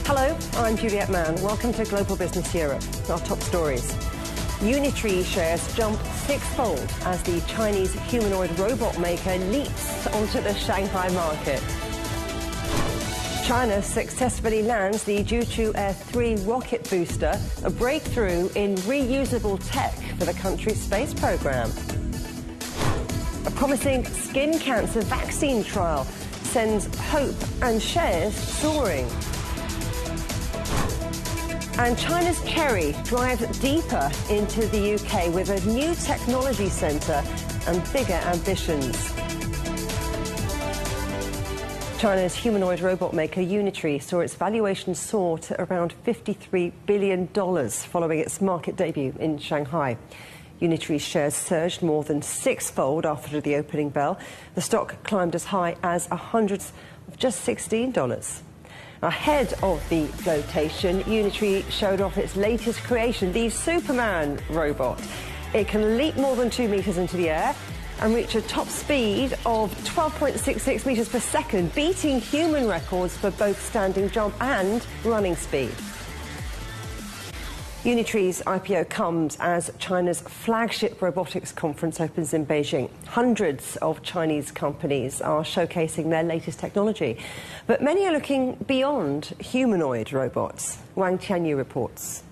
Hello, I'm Juliette Mann. Welcome to Global Business Europe. Our top stories. Unitree shares jump sixfold as the Chinese humanoid robot maker leaps onto the Shanghai market. China successfully lands the Jiuquan Air 3 rocket booster, a breakthrough in reusable tech for the country's space program. A promising skin cancer vaccine trial sends hope and shares soaring. And China's Chery drives deeper into the UK with a new technology centre and bigger ambitions. China's humanoid robot maker Unitree saw its valuation soar to around $53 billion following its market debut in Shanghai. Unitree's shares surged more than sixfold after the opening bell. The stock climbed as high as just $16. Ahead of the flotation, Unitree showed off its latest creation, the Superman robot. It can leap more than 2 metres into the air and reach a top speed of 12.66 metres per second, beating human records for both standing jump and running speed. Unitree's IPO comes as China's flagship robotics conference opens in Beijing. Hundreds of Chinese companies are showcasing their latest technology, but many are looking beyond humanoid robots. Wang Tianyu reports.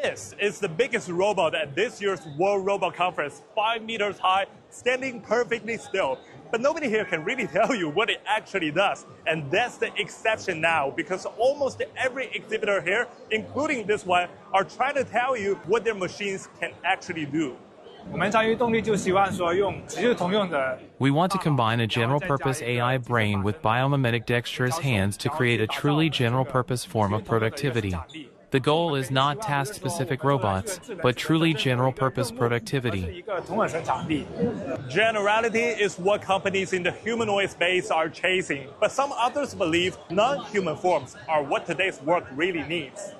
This is the biggest robot at this year's World Robot Conference, 5 meters high, standing perfectly still. But nobody here can really tell you what it actually does. And that's the exception now, because almost every exhibitor here, including this one, are trying to tell you what their machines can actually do. We want to combine a general-purpose AI brain with biomimetic dexterous hands to create a truly general-purpose form of productivity. The goal is not task-specific robots, but truly general-purpose productivity. Generality is what companies in the humanoid space are chasing, but some others believe non-human forms are what today's work really needs.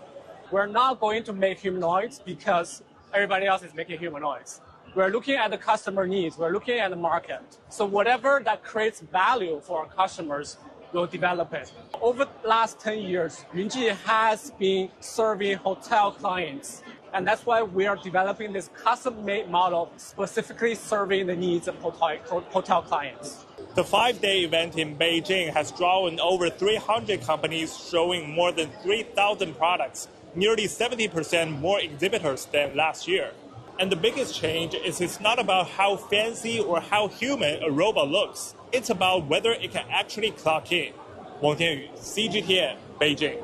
We're not going to make humanoids because everybody else is making humanoids. We're looking at the customer needs. We're looking at the market. So whatever that creates value for our customers, we'll develop it. Over the last 10 years, Yunji has been serving hotel clients. And that's why we are developing this custom-made model specifically serving the needs of hotel clients. The 5-day event in Beijing has drawn over 300 companies showing more than 3,000 products, nearly 70% more exhibitors than last year. And the biggest change is it's not about how fancy or how human a robot looks. It's about whether it can actually clock in. Wang Tianyu, CGTN, Beijing.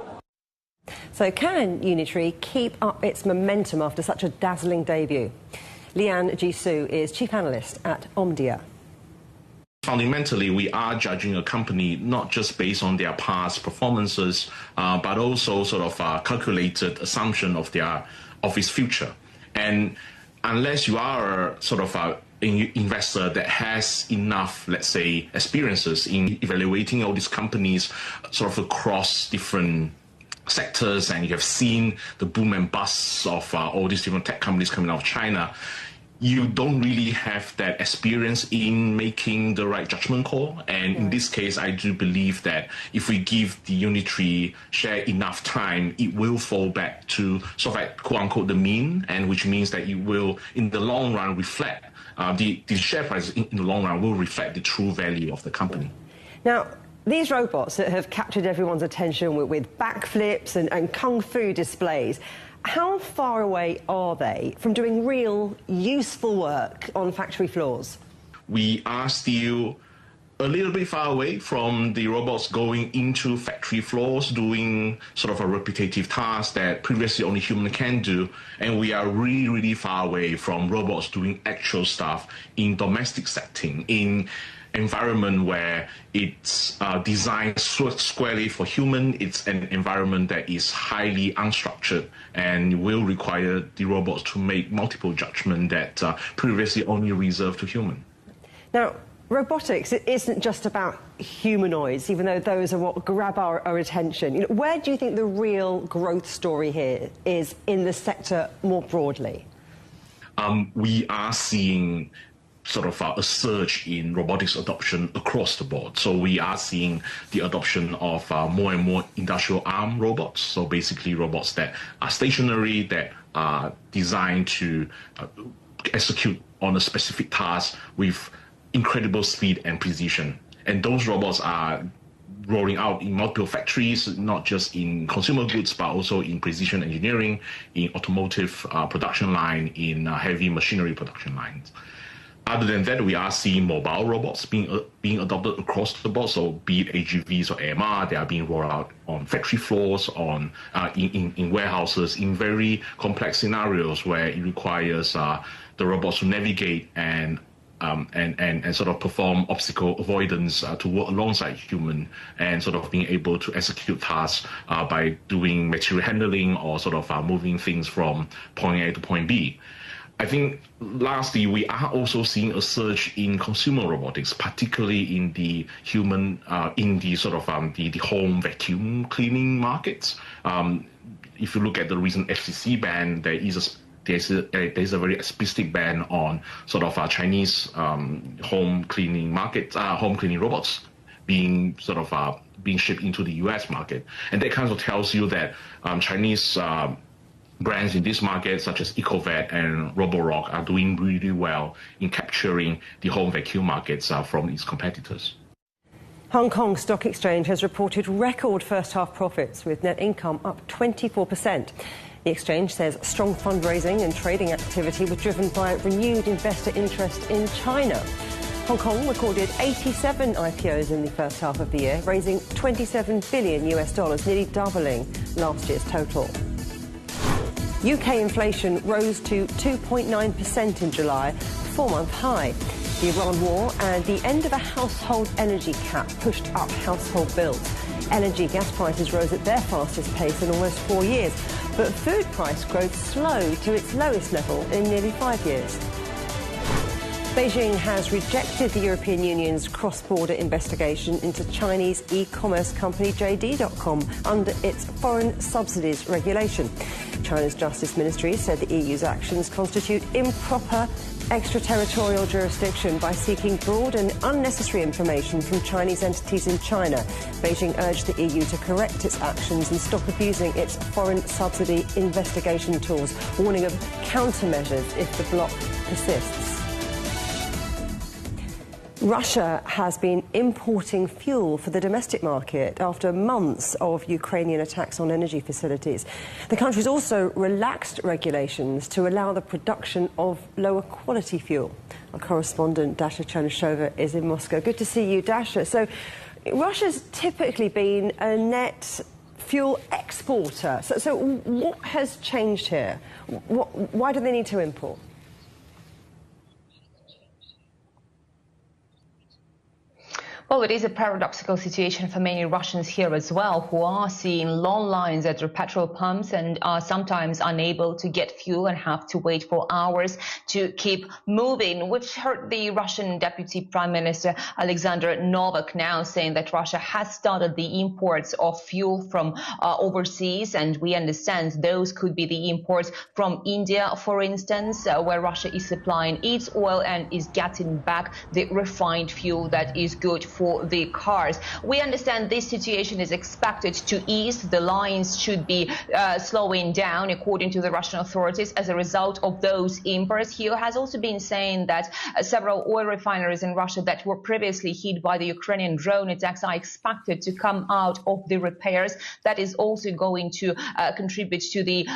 So can Unitree keep up its momentum after such a dazzling debut? Lian Jisoo is chief analyst at Omdia. Fundamentally, we are judging a company not just based on their past performances, but also sort of a calculated assumption of its future. And unless you are a sort of an investor that has enough, let's say, experiences in evaluating all these companies sort of across different sectors, and you have seen the boom and bust of all these different tech companies coming out of China, you don't really have that experience in making the right judgment call. And in this case, I do believe that if we give the Unitree share enough time, it will fall back to sort of like, quote unquote, the mean, and which means that it will, in the long run, reflect, the share price in the long run will reflect the true value of the company. Now, these robots that have captured everyone's attention with backflips and kung fu displays, how far away are they from doing real, useful work on factory floors? We are still a little bit far away from the robots going into factory floors, doing sort of a repetitive task that previously only human can do. And we are really, really far away from robots doing actual stuff in domestic setting, in environment where it's designed squarely for human. It's an environment that is highly unstructured and will require the robots to make multiple judgments that previously only reserved to human. Now, robotics, it isn't just about humanoids, even though those are what grab our attention. Where do you think the real growth story here is in the sector more broadly? We are seeing sort of a surge in robotics adoption across the board. So we are seeing the adoption of more and more industrial arm robots. So basically robots that are stationary, that are designed to execute on a specific task with incredible speed and precision. And those robots are rolling out in multiple factories, not just in consumer goods, but also in precision engineering, in automotive production line, in heavy machinery production lines. Other than that, we are seeing mobile robots being adopted across the board. So be it AGVs or AMR, they are being rolled out on factory floors, on in warehouses, in very complex scenarios where it requires the robots to navigate and sort of perform obstacle avoidance to work alongside human, and sort of being able to execute tasks by doing material handling or sort of moving things from point A to point B. I think lastly, we are also seeing a surge in consumer robotics, particularly in the human, in the sort of the home vacuum cleaning markets. If you look at the recent FCC ban, there's a very explicit ban on sort of Chinese home cleaning robots being sort of being shipped into the US market, and that kind of tells you that Chinese brands in this market, such as EcoVet and Roborock, are doing really well in capturing the home vacuum markets from its competitors. Hong Kong Stock Exchange has reported record first-half profits, with net income up 24%. The exchange says strong fundraising and trading activity was driven by renewed investor interest in China. Hong Kong recorded 87 IPOs in the first half of the year, raising $27 billion, nearly doubling last year's total. UK inflation rose to 2.9% in July, a four-month high. The Iran war and the end of a household energy cap pushed up household bills. LNG gas prices rose at their fastest pace in almost 4 years, but food price growth slowed to its lowest level in nearly 5 years. Beijing has rejected the European Union's cross-border investigation into Chinese e-commerce company JD.com under its foreign subsidies regulation. China's Justice Ministry said the EU's actions constitute improper extraterritorial jurisdiction by seeking broad and unnecessary information from Chinese entities in China. Beijing urged the EU to correct its actions and stop abusing its foreign subsidy investigation tools, warning of countermeasures if the bloc persists. Russia has been importing fuel for the domestic market after months of Ukrainian attacks on energy facilities. The country's also relaxed regulations to allow the production of lower quality fuel. Our correspondent Dasha Chernyshova is in Moscow. Good to see you, Dasha. So Russia's typically been a net fuel exporter. So what has changed here? Why do they need to import? Well, it is a paradoxical situation for many Russians here as well, who are seeing long lines at their petrol pumps and are sometimes unable to get fuel and have to wait for hours to keep moving. We've heard the Russian Deputy Prime Minister Alexander Novak now saying that Russia has started the imports of fuel from overseas, and we understand those could be the imports from India, for instance, where Russia is supplying its oil and is getting back the refined fuel that is good for the cars. We understand this situation is expected to ease. The lines should be slowing down, according to the Russian authorities, as a result of those imports. He has also been saying that several oil refineries in Russia that were previously hit by the Ukrainian drone attacks are expected to come out of the repairs. That is also going to contribute to the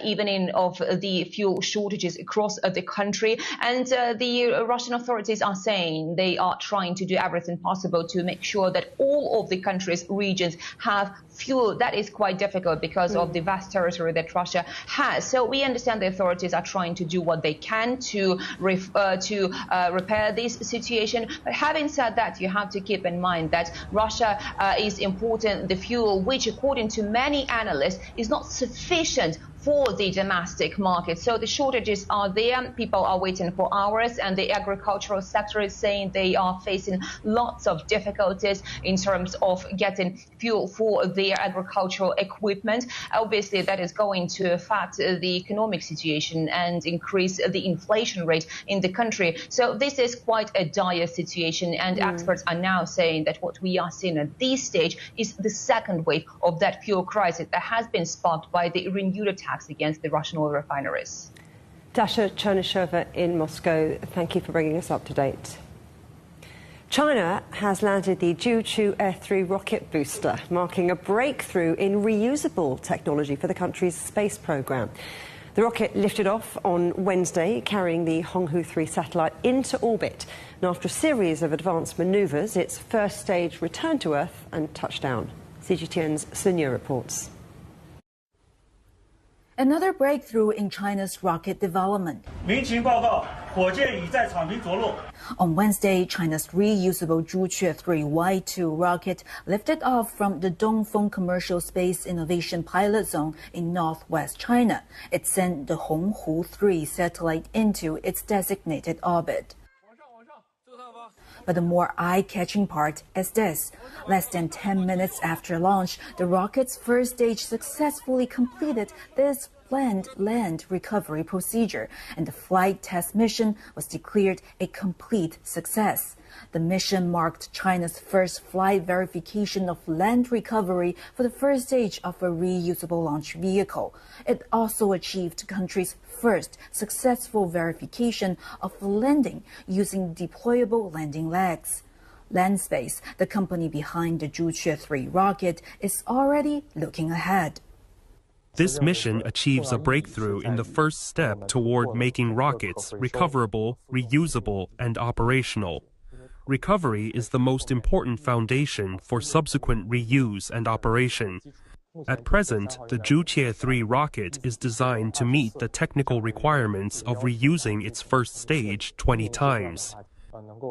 evening of the fuel shortages across the country. And the Russian authorities are saying they are trying to do everything possible to make sure that all of the country's regions have fuel. That is quite difficult because of the vast territory that Russia has. So we understand the authorities are trying to do what they can to repair this situation. But having said that, you have to keep in mind that Russia is importing the fuel, which, according to many analysts, is not sufficient for the domestic market. So the shortages are there. People are waiting for hours, and the agricultural sector is saying they are facing lots of difficulties in terms of getting fuel for their agricultural equipment. Obviously, that is going to affect the economic situation and increase the inflation rate in the country. So this is quite a dire situation, and experts are now saying that what we are seeing at this stage is the second wave of that fuel crisis that has been sparked by the renewed attacks against the Russian oil refineries. Dasha Chernysheva in Moscow, thank you for bringing us up to date. China has landed the Juche Air-3 rocket booster, marking a breakthrough in reusable technology for the country's space program. The rocket lifted off on Wednesday, carrying the Honghu 3 satellite into orbit. And after a series of advanced manoeuvres, its first stage returned to Earth and touched down. CGTN's Sunya reports. Another breakthrough in China's rocket development. On Wednesday, China's reusable Juche 3 Y2 rocket lifted off from the Dongfeng Commercial Space Innovation Pilot Zone in northwest China. It sent the Honghu 3 satellite into its designated orbit. But the more eye-catching part is this. Less than 10 minutes after launch, the rocket's first stage successfully completed this planned land recovery procedure, and the flight test mission was declared a complete success. The mission marked China's first flight verification of land recovery for the first stage of a reusable launch vehicle. It also achieved the country's first successful verification of landing using deployable landing legs. Landspace, the company behind the Juche 3 rocket, is already looking ahead. This mission achieves a breakthrough in the first step toward making rockets recoverable, reusable, and operational. Recovery is the most important foundation for subsequent reuse and operation. At present, the Juche 3 rocket is designed to meet the technical requirements of reusing its first stage 20 times.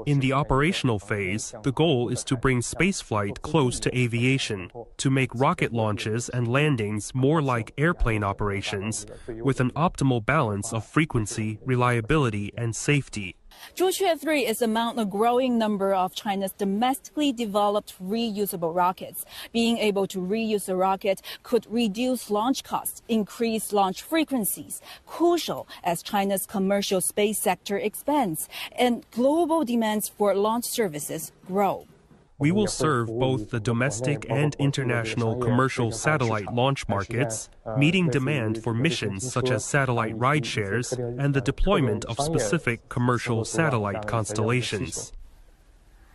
In the operational phase, the goal is to bring spaceflight close to aviation, to make rocket launches and landings more like airplane operations, with an optimal balance of frequency, reliability, and safety. Juche 3 is among a growing number of China's domestically developed reusable rockets. Being able to reuse a rocket could reduce launch costs, increase launch frequencies, crucial as China's commercial space sector expands and global demands for launch services grow. We will serve both the domestic and international commercial satellite launch markets, meeting demand for missions such as satellite rideshares and the deployment of specific commercial satellite constellations.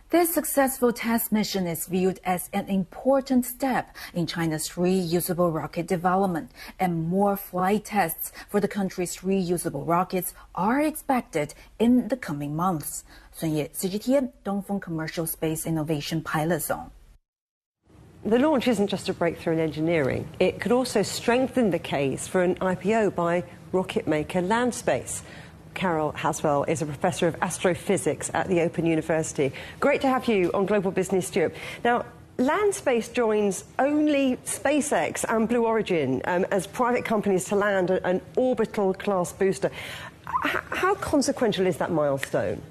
This successful test mission is viewed as an important step in China's reusable rocket development, and more flight tests for the country's reusable rockets are expected in the coming months. Sun Ye, CGTN, Dongfeng Commercial Space Innovation Pilot Zone. The launch isn't just a breakthrough in engineering. It could also strengthen the case for an IPO by rocket maker Landspace. Carol Haswell is a professor of astrophysics at the Open University. Great to have you on Global Business Europe. Now, Landspace joins only SpaceX and Blue Origin as private companies to land an orbital-class booster. How consequential is that milestone?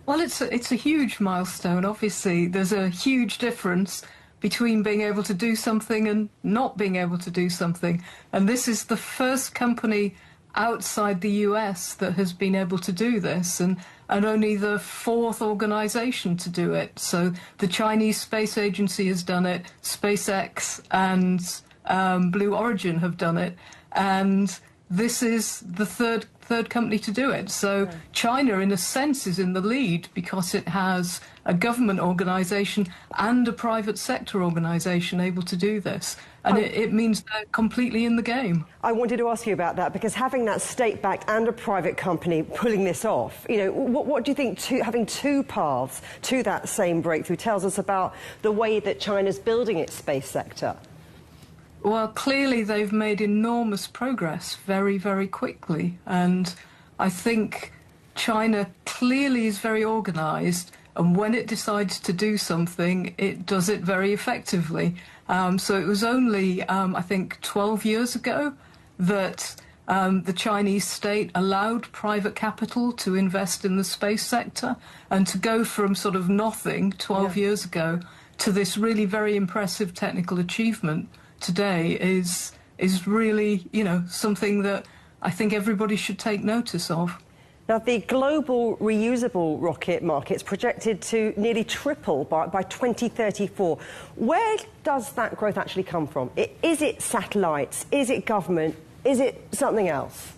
Well, it's a huge milestone. Obviously, there's a huge difference between being able to do something and not being able to do something. And this is the first company outside the US that has been able to do this, and only the fourth organization to do it. So the Chinese Space Agency has done it, SpaceX and Blue Origin have done it, and this is the third company to do it. So China, in a sense, is in the lead because it has a government organization and a private sector organization able to do this. And it means they're completely in the game. I wanted to ask you about that, because having that state-backed and a private company pulling this off, you know, what do you think having two paths to that same breakthrough tells us about the way that China's building its space sector? Well, clearly they've made enormous progress very, very quickly. And I think China clearly is very organized. And when it decides to do something, it does it very effectively. So it was only, I think, 12 years ago that the Chinese state allowed private capital to invest in the space sector, and to go from sort of nothing 12 years ago to this really very impressive technical achievement today is really, you know, something that I think everybody should take notice of. Now, the global reusable rocket market is projected to nearly triple by 2034. Where does that growth actually come from? Is it satellites? Is it government? Is it something else?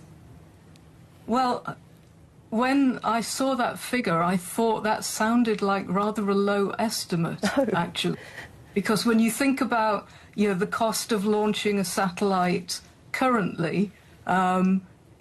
Well, when I saw that figure, I thought that sounded like rather a low estimate, actually. Because when you think about, you know, the cost of launching a satellite currently,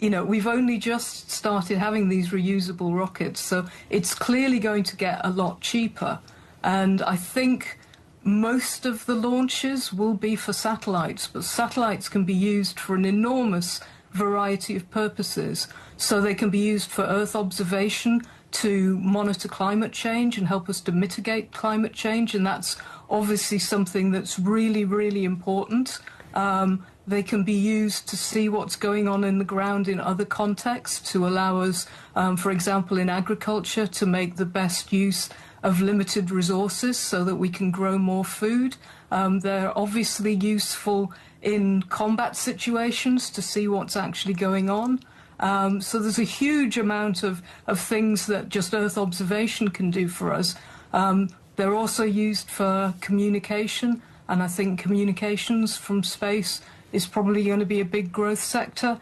you know, we've only just started having these reusable rockets, so it's clearly going to get a lot cheaper. And I think most of the launches will be for satellites, but satellites can be used for an enormous variety of purposes. So they can be used for Earth observation to monitor climate change and help us to mitigate climate change, and that's obviously something that's really, really important. They can be used to see what's going on in the ground in other contexts to allow us, for example, in agriculture, to make the best use of limited resources so that we can grow more food. They're obviously useful in combat situations to see what's actually going on. So there's a huge amount of things that just Earth observation can do for us. They're also used for communication, and I think communications from space is probably going to be a big growth sector.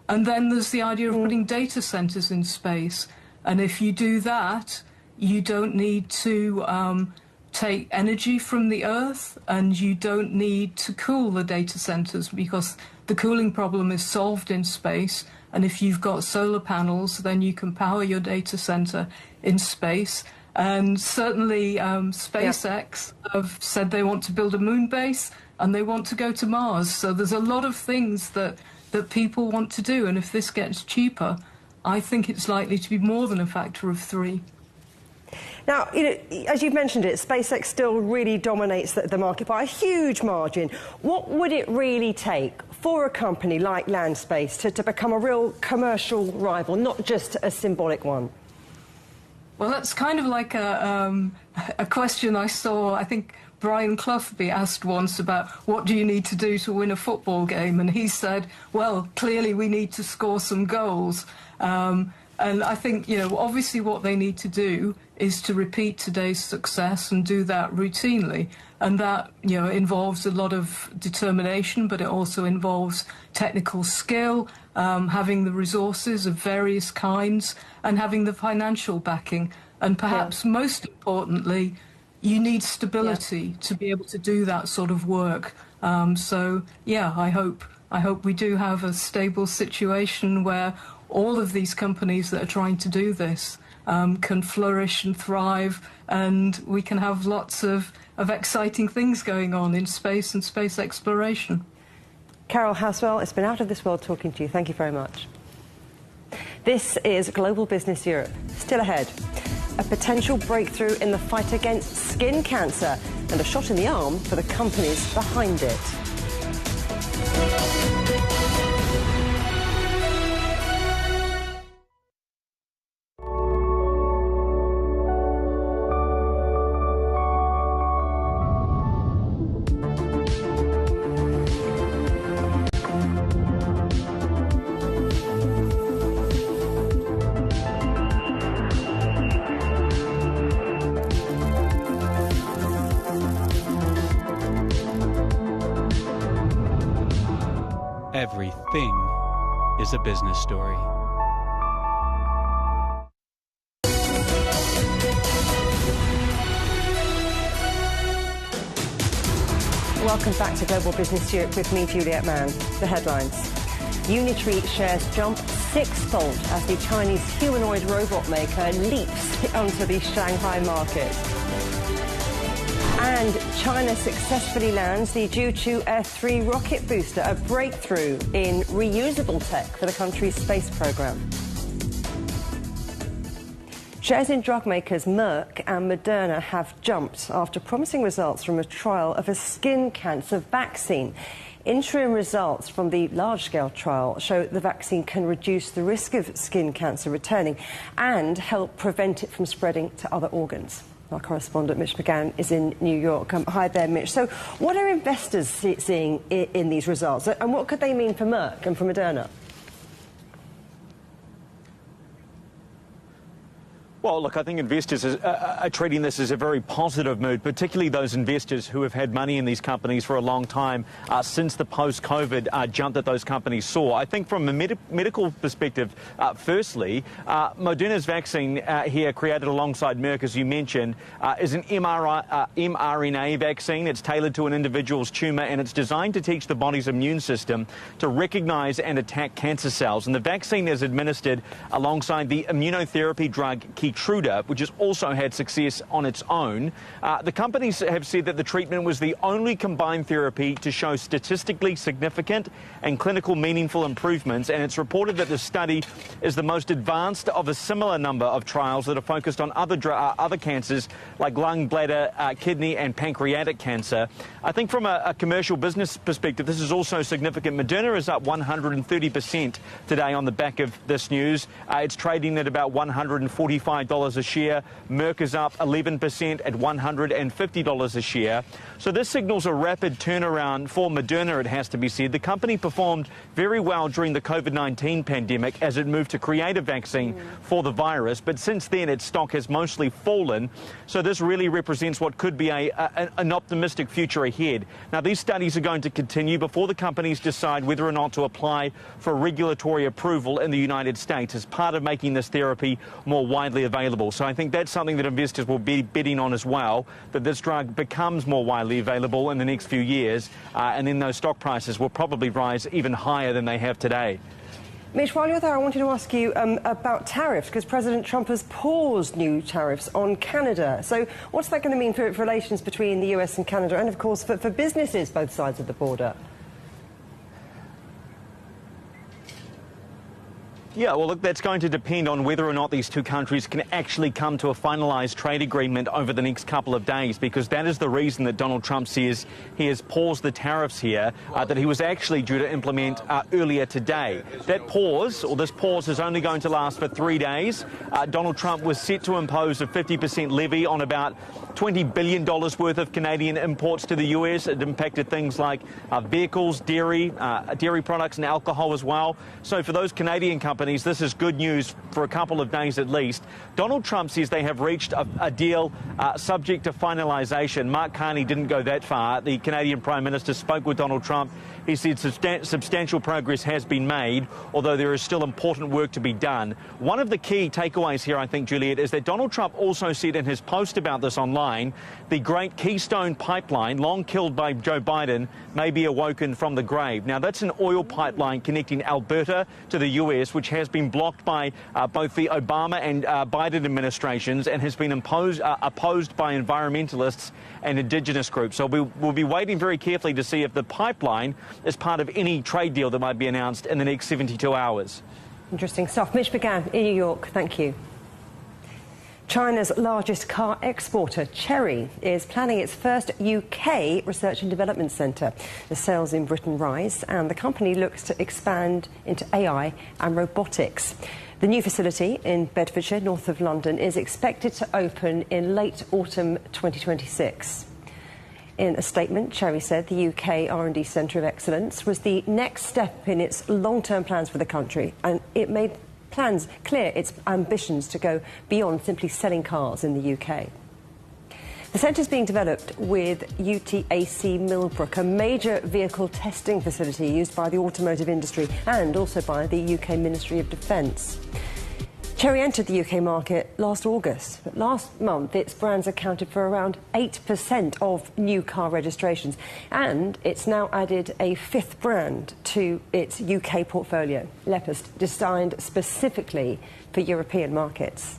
And then there's the idea of putting data centers in space. And if you do that, you don't need to take energy from the Earth, and you don't need to cool the data centers, because the cooling problem is solved in space. And if you've got solar panels, then you can power your data center in space. And certainly SpaceX have said they want to build a moon base, and they want to go to Mars. So there's a lot of things that people want to do. And if this gets cheaper, I think it's likely to be more than a factor of 3. Now, you know, as you've mentioned it, SpaceX still really dominates the market by a huge margin. What would it really take for a company like Landspace to become a real commercial rival, not just a symbolic one? Well, that's kind of like a question I saw, I think Brian Clough be asked once about what do you need to do to win a football game, and he said, well, clearly we need to score some goals. And I think, you know, obviously what they need to do is to repeat today's success and do that routinely. And that, you know, involves a lot of determination, but it also involves technical skill, having the resources of various kinds, and having the financial backing. And perhaps most importantly, you need stability to be able to do that sort of work. So, yeah, I hope we do have a stable situation where all of these companies that are trying to do this can flourish and thrive, and we can have lots of exciting things going on in space and space exploration. Carol Haswell, it's been out of this world talking to you. Thank you very much. This is Global Business Europe. Still ahead, a potential breakthrough in the fight against skin cancer, and a shot in the arm for the companies behind it. Everything is a business story. Welcome back to Global Business Europe with me, Juliet Mann. The headlines. Unitree shares jump 6-fold as the Chinese humanoid robot maker leaps onto the Shanghai market. And China successfully lands the Jiuqiu F3 rocket booster, a breakthrough in reusable tech for the country's space program. Shares in drug makers Merck and Moderna have jumped after promising results from a trial of a skin cancer vaccine. Interim results from the large-scale trial show the vaccine can reduce the risk of skin cancer returning and help prevent it from spreading to other organs. Our correspondent Mitch McGann is in New York. Hi there, Mitch. So what are investors seeing in these results, and what could they mean for Merck and for Moderna? Well, look, I think investors are treating this as a very positive mood, particularly those investors who have had money in these companies for a long time since the post-COVID jump that those companies saw. I think from a medical perspective, firstly, Moderna's vaccine here created alongside Merck, as you mentioned, is an mRNA vaccine. It's tailored to an individual's tumour, and it's designed to teach the body's immune system to recognise and attack cancer cells. And the vaccine is administered alongside the immunotherapy drug Keytruda, which has also had success on its own. The companies have said that the treatment was the only combined therapy to show statistically significant and clinical meaningful improvements, and it's reported that the study is the most advanced of a similar number of trials that are focused on other cancers like lung, bladder, kidney and pancreatic cancer. I think from a commercial business perspective, this is also significant. Moderna is up 130% today on the back of this news. It's trading at about $145 a share. Merck is up 11% at $150 a share. So this signals a rapid turnaround for Moderna, it has to be said. The company performed very well during the COVID-19 pandemic as it moved to create a vaccine for the virus, but since then its stock has mostly fallen. So this really represents what could be an optimistic future ahead. Now, these studies are going to continue before the companies decide whether or not to apply for regulatory approval in the United States as part of making this therapy more widely available. So I think that's something that investors will be betting on as well, that this drug becomes more widely available in the next few years, and then those stock prices will probably rise even higher than they have today. Mitch, while you're there, I wanted to ask you about tariffs, because President Trump has paused new tariffs on Canada. So what's that going to mean for relations between the US and Canada, and of course for businesses both sides of the border? Yeah, well, look, that's going to depend on whether or not these two countries can actually come to a finalised trade agreement over the next couple of days, because that is the reason that Donald Trump says he has paused the tariffs here that he was actually due to implement earlier today. That pause, or this pause, is only going to last for 3 days. Donald Trump was set to impose a 50% levy on about $20 billion worth of Canadian imports to the US. It impacted things like vehicles, dairy products and alcohol as well. So for those Canadian companies, this is good news for a couple of days at least. Donald Trump says they have reached a deal subject to finalisation. Mark Carney didn't go that far. The Canadian Prime Minister spoke with Donald Trump. He said substantial progress has been made, although there is still important work to be done. One of the key takeaways here, I think, Juliet, is that Donald Trump also said in his post about this online, the great Keystone pipeline, long killed by Joe Biden, may be awoken from the grave. Now, that's an oil pipeline connecting Alberta to the US, which has been blocked by both the Obama and Biden administrations and has been opposed by environmentalists and indigenous groups. So we'll be waiting very carefully to see if the pipeline is part of any trade deal that might be announced in the next 72 hours. Interesting stuff. Mitch McGann in New York, thank you. China's largest car exporter, Chery, is planning its first UK research and development centre. The sales in Britain rise, and the company looks to expand into AI and robotics. The new facility in Bedfordshire, north of London, is expected to open in late autumn 2026. In a statement, Chery said the UK R&D Centre of Excellence was the next step in its long-term plans for the country, and it made clear its ambitions to go beyond simply selling cars in the UK. The centre is being developed with UTAC Millbrook, a major vehicle testing facility used by the automotive industry and also by the UK Ministry of Defence. Chery entered the UK market last August, but last month its brands accounted for around 8% of new car registrations, and it's now added a fifth brand to its UK portfolio, Lepust, designed specifically for European markets.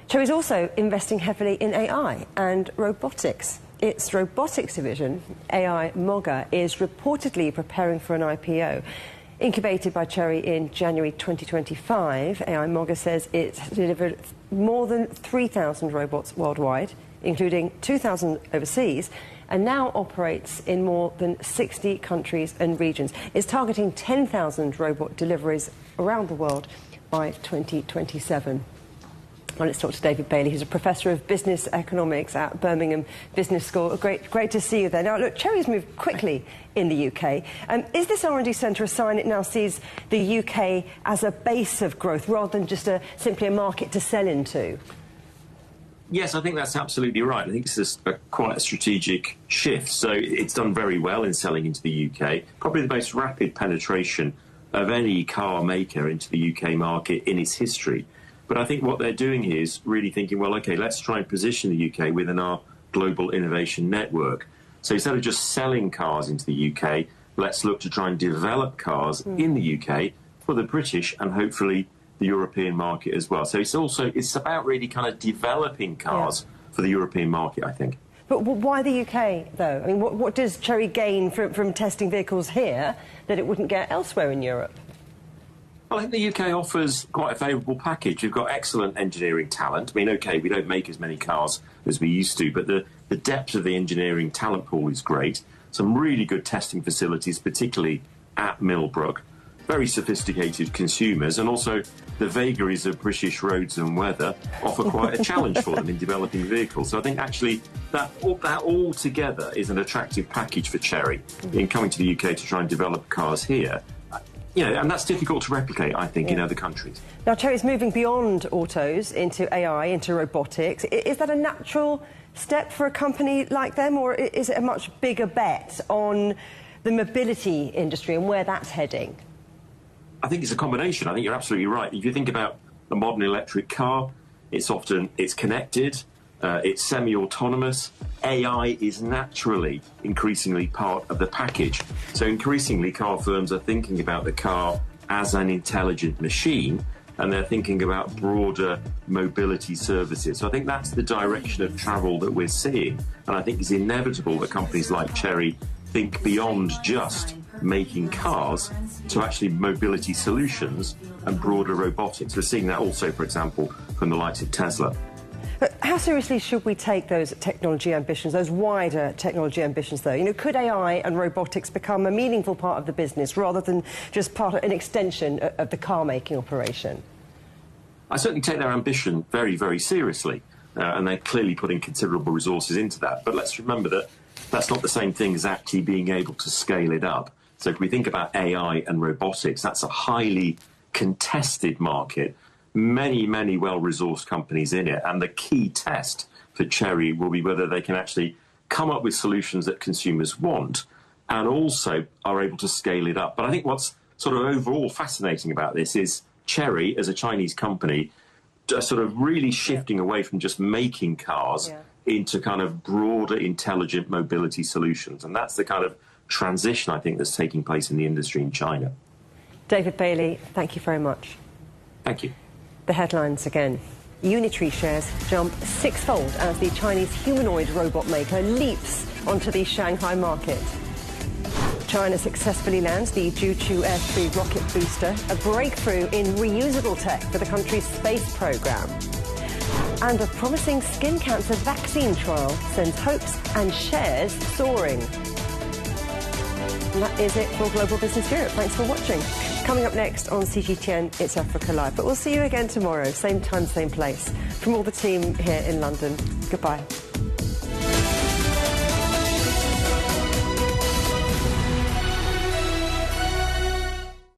Chery's also investing heavily in AI and robotics. Its robotics division, AI Moga, is reportedly preparing for an IPO. Incubated by Chery in January 2025, AI Moga says it's delivered more than 3,000 robots worldwide, including 2,000 overseas, and now operates in more than 60 countries and regions. It's targeting 10,000 robot deliveries around the world by 2027. Well, let's talk to David Bailey, who's a professor of business economics at Birmingham Business School. Great to see you there. Now, look, Chery's moved quickly in the UK. Is this R&D centre a sign it now sees the UK as a base of growth rather than just simply a market to sell into? Yes, I think that's absolutely right. I think it's quite a strategic shift. So it's done very well in selling into the UK, probably the most rapid penetration of any car maker into the UK market in its history. But I think what they're doing here is really thinking, well, OK, let's try and position the UK within our global innovation network. So instead of just selling cars into the UK, let's look to try and develop cars in the UK for the British and hopefully the European market as well. So it's about really kind of developing cars for the European market, I think. But why the UK, though? I mean, what does Chery gain from testing vehicles here that it wouldn't get elsewhere in Europe? Well, I think the UK offers quite a favourable package. We've got excellent engineering talent. I mean, OK, we don't make as many cars as we used to, but the depth of the engineering talent pool is great. Some really good testing facilities, particularly at Millbrook. Very sophisticated consumers, and also the vagaries of British roads and weather offer quite a challenge for them in developing vehicles. So I think actually that all together is an attractive package for Chery in coming to the UK to try and develop cars here. You know, and that's difficult to replicate, I think, in other countries. Now, Chery's moving beyond autos into AI, into robotics. Is that a natural step for a company like them, or is it a much bigger bet on the mobility industry and where that's heading? I think it's a combination. I think you're absolutely right. If you think about a modern electric car, it's connected, it's semi-autonomous. AI is naturally increasingly part of the package. So increasingly car firms are thinking about the car as an intelligent machine, and they're thinking about broader mobility services. So I think that's the direction of travel that we're seeing. And I think it's inevitable that companies like Chery think beyond just making cars to actually mobility solutions and broader robotics. We're seeing that also, for example, from the likes of Tesla. But how seriously should we take those technology ambitions, those wider technology ambitions, though? You know, could AI and robotics become a meaningful part of the business rather than just an extension of the car-making operation? I certainly take their ambition very, very seriously, and they're clearly putting considerable resources into that. But let's remember that that's not the same thing as actually being able to scale it up. So if we think about AI and robotics, that's a highly contested market. Many, many well-resourced companies in it. And the key test for Chery will be whether they can actually come up with solutions that consumers want and also are able to scale it up. But I think what's sort of overall fascinating about this is Chery, as a Chinese company, sort of really shifting away from just making cars into kind of broader, intelligent mobility solutions. And that's the kind of transition, I think, that's taking place in the industry in China. David Bailey, thank you very much. Thank you. The headlines again. Unitree shares jump sixfold as the Chinese humanoid robot maker leaps onto the Shanghai market. China successfully lands the Juchu Air-3 rocket booster, a breakthrough in reusable tech for the country's space program. And a promising skin cancer vaccine trial sends hopes and shares soaring. And that is it for Global Business Europe. Thanks for watching. Coming up next on CGTN, it's Africa Live. But we'll see you again tomorrow, same time, same place. From all the team here in London, goodbye.